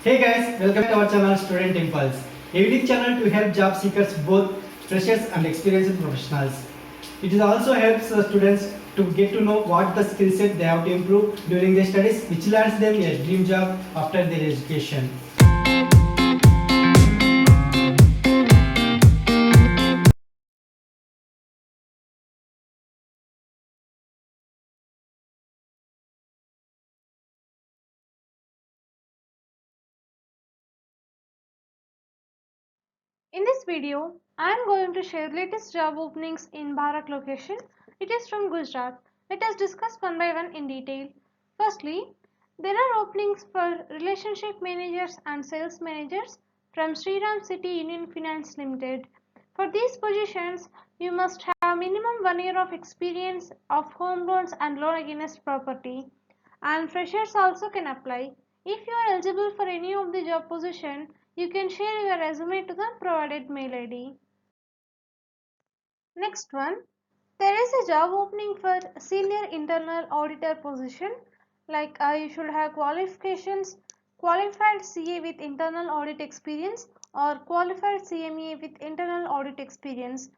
Hey guys, welcome to our channel Student Impulse, a unique channel to help job seekers, both freshers and experienced professionals. It also helps students to get to know what the skill set they have to improve during their studies, which lands them a dream job after their education. In this video, I am going to share latest job openings in Bharat location. It is from Gujarat. Let us discuss one by one in detail. Firstly, there are openings for relationship managers and sales managers from Sriram City Union Finance Limited. For these positions, you must have minimum 1 year of experience of home loans and loan against property. And freshers also can apply. If you are eligible for any of the job position, you can share your resume to the provided mail ID. Next one, there is a job opening for senior internal auditor position. You should have qualifications, qualified CA with internal audit experience or qualified CMA with internal audit experience.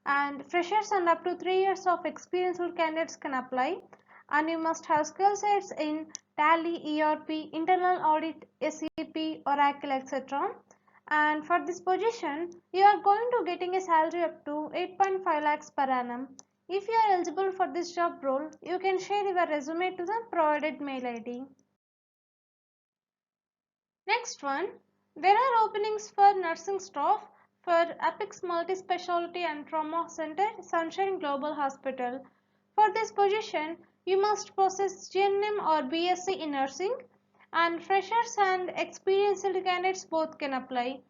And freshers and up to 3 years of experienced candidates can apply. And you must have skill sets in Tally, ERP, internal audit, SAP, Oracle, etc. And for this position, you are going to getting a salary up to 8.5 lakhs per annum. If you are eligible for this job role, you can share your resume to the provided mail ID. Next one, there are openings for nursing staff for Apex Multi-Specialty and Trauma Center, Sunshine Global Hospital. For this position, you must possess GNM or BSc in nursing, and freshers and experienced candidates both can apply.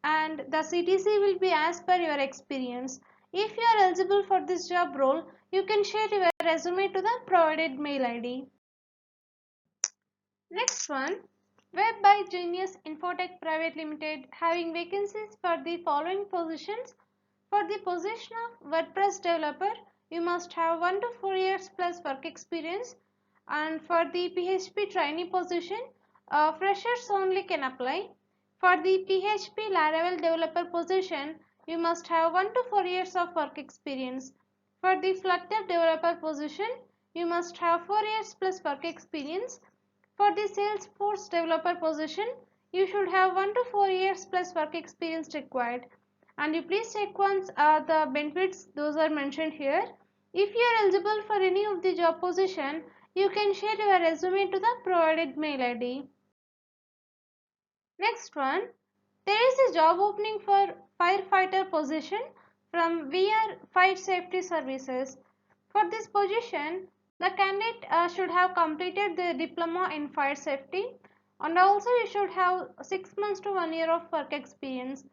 And the CTC will be as per your experience. If you are eligible for this job role, you can share your resume to the provided mail ID. Next one, Web by Genius Infotech Private Limited having vacancies for the following positions. For the position of WordPress developer, you must have 1 to 4 years plus work experience, and for the PHP trainee position, freshers only can apply. For the PHP Laravel developer position, you must have 1 to 4 years of work experience. For the Flutter developer position, you must have 4 years plus work experience. For the Salesforce developer position, you should have 1 to 4 years plus work experience required. And you please check once the benefits, those are mentioned here. If you are eligible for any of the job position, you can share your resume to the provided mail ID. Next one, there is a job opening for firefighter position from VR Fire Safety Services. For this position, the candidate should have completed the diploma in fire safety, and also you should have 6 months to 1 year of work experience.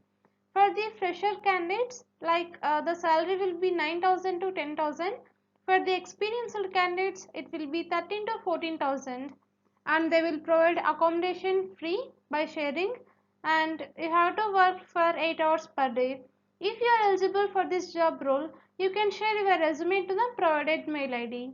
For the fresher candidates, the salary will be 9,000 to 10,000. For the experienced candidates, it will be 13 to 14,000, and they will provide accommodation free by sharing, and you have to work for 8 hours per day. If you are eligible for this job role, you can share your resume to the provided mail ID.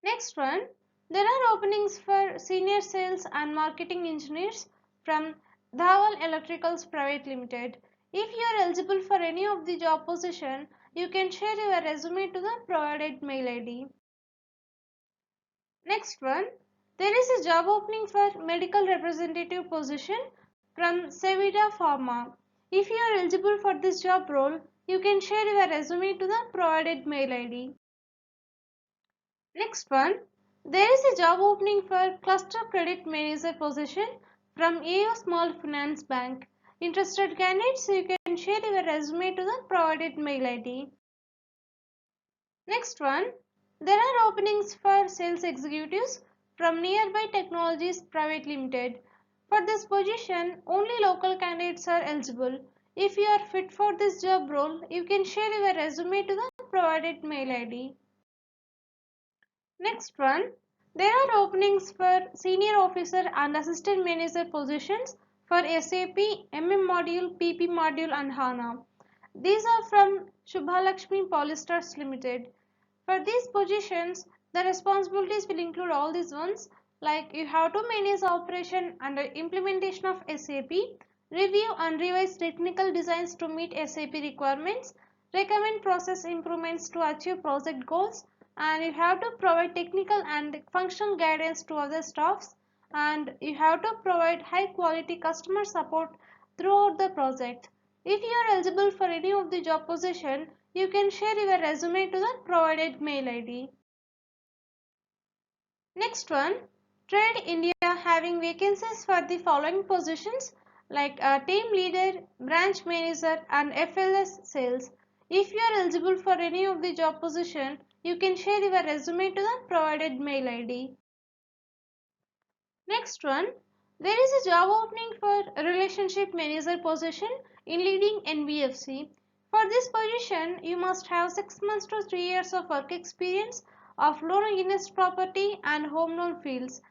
Next one, there are openings for senior sales and marketing engineers from Dhaval Electricals Private Limited. If you are eligible for any of the job position, you can share your resume to the provided mail ID. Next one, there is a job opening for medical representative position from Sevida Pharma. If you are eligible for this job role, you can share your resume to the provided mail ID. Next one, there is a job opening for cluster credit manager position from AO Small Finance Bank. Interested candidates, you can share your resume to the provided mail ID. Next one, there are openings for sales executives from Nearby Technologies Private Limited. For this position, only local candidates are eligible. If you are fit for this job role, you can share your resume to the provided mail ID. Next one, there are openings for senior officer and assistant manager positions for SAP, MM module, PP module and HANA. These are from Shubhalakshmi Polystars Limited. For these positions, the responsibilities will include all these ones. like you have to manage operation and implementation of SAP, review and revise technical designs to meet SAP requirements, recommend process improvements to achieve project goals, and you have to provide technical and functional guidance to other staffs, and you have to provide high quality customer support throughout the project. If you are eligible for any of the job position, you can share your resume to the provided mail ID. Next one, Trade India having vacancies for the following positions like a team leader, branch manager and FLS sales. If you are eligible for any of the job position, you can share your resume to the provided mail ID. Next one, there is a job opening for a relationship manager position in leading NBFC. For this position, you must have 6 months to 3 years of work experience of loan against property and home loan fields,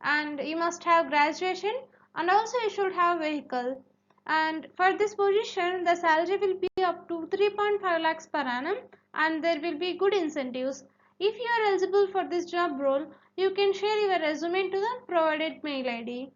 and you must have graduation, and also you should have vehicle. And for this position, the salary will be up to 3.5 lakhs per annum, and there will be good incentives. If you are eligible for this job role, you can share your resume to the provided mail ID.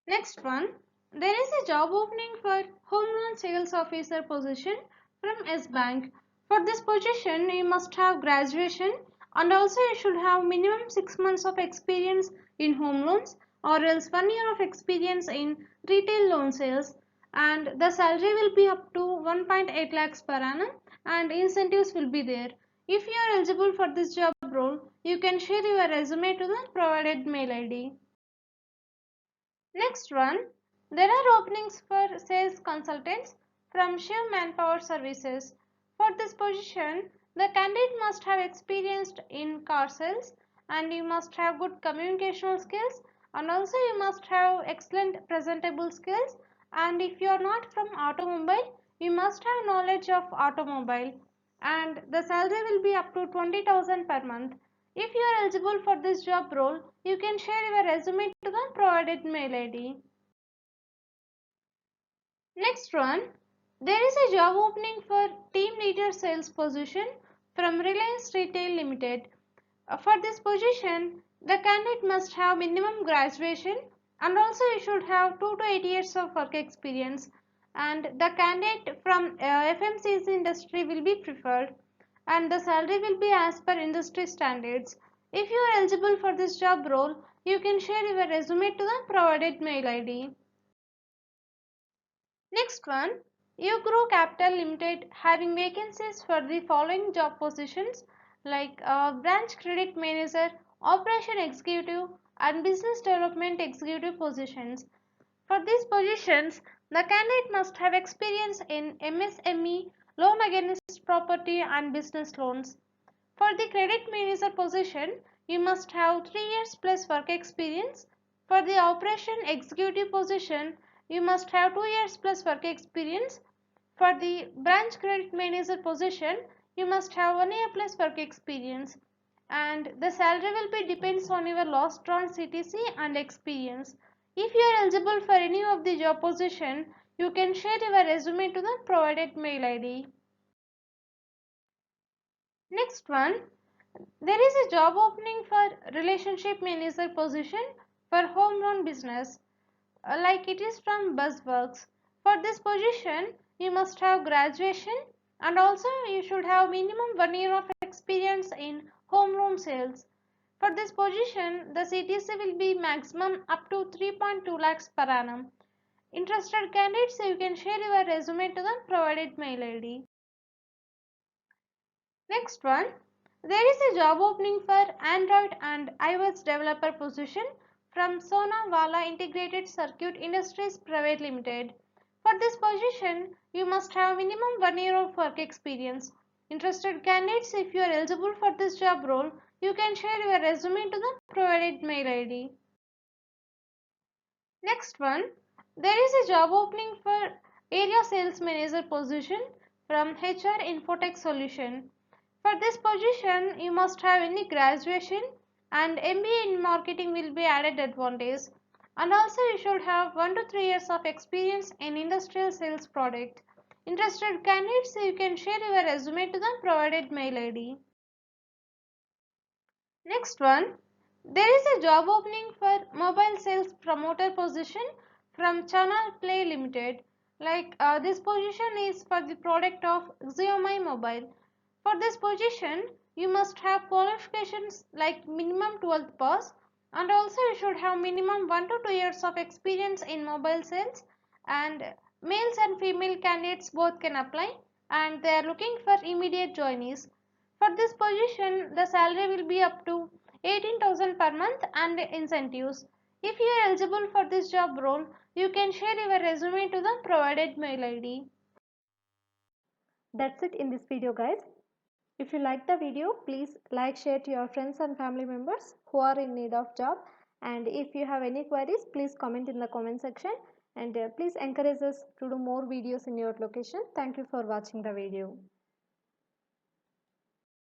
Next one, there is a job opening for home loan sales officer position from S Bank. For this position, you must have graduation, and also you should have minimum 6 months of experience in home loans or else 1 year of experience in retail loan sales, and the salary will be up to 1.8 lakhs per annum, and incentives will be there. If you are eligible for this job role, you can share your resume to the provided mail ID. Next one, there are openings for sales consultants from Shiv Manpower Services. For this position, the candidate must have experience in car sales, and you must have good communication skills, and also you must have excellent presentable skills, and if you are not from automobile, you must have knowledge of automobile, and the salary will be up to 20,000 per month. If you are eligible for this job role, you can share your resume to the provided mail ID. Next one, there is a job opening for team leader sales position from Reliance Retail Limited. For this position, the candidate must have minimum graduation, and also you should have 2 to 8 years of work experience, and the candidate from FMCG industry will be preferred, and the salary will be as per industry standards. If you are eligible for this job role, you can share your resume to the provided mail ID. Next one, Ugro Capital Limited having vacancies for the following job positions like branch credit manager, operation executive and business development executive positions. For these positions, the candidate must have experience in MSME, loan against property and business loans. For the credit manager position, you must have 3 years plus work experience. For the operation executive position, you must have 2 years plus work experience. For the branch credit manager position, you must have 1 year plus work experience. And the salary will be depends on your last drawn CTC and experience. If you are eligible for any of the job position, you can share your resume to the provided mail ID. Next one, there is a job opening for relationship manager position for home loan business, like it is from Buzzworks. For this position, you must have graduation, and also you should have minimum 1 year of experience in home loan sales. For this position, the CTC will be maximum up to 3.2 lakhs per annum. Interested candidates, you can share your resume to the provided mail ID. Next one, there is a job opening for Android and iOS developer position from Sonawala Integrated Circuit Industries Private Limited. For this position, you must have minimum 1 year of work experience. Interested candidates, if you are eligible for this job role, you can share your resume to the provided mail ID. Next one, there is a job opening for area sales manager position from HR Infotech Solution. For this position, you must have any graduation, and MBA in marketing will be added advantage. And also you should have 1 to 3 years of experience in industrial sales product. Interested candidates, you can share your resume to the provided mail ID. Next one, There is a job opening for mobile sales promoter position from Channel Play Limited. This position is for the product of Xiaomi Mobile. For this position, you must have qualifications like minimum 12th pass, and also you should have minimum 1 to 2 years of experience in mobile sales, and males and female candidates both can apply, and they are looking for immediate joinees. For this position, the salary will be up to 18,000 per month and incentives. If you are eligible for this job role, you can share your resume to the provided mail ID. That's it in this video, guys. If you like the video, please like, share to your friends and family members who are in need of job. And if you have any queries, please comment in the comment section. And please encourage us to do more videos in your location. Thank you for watching the video.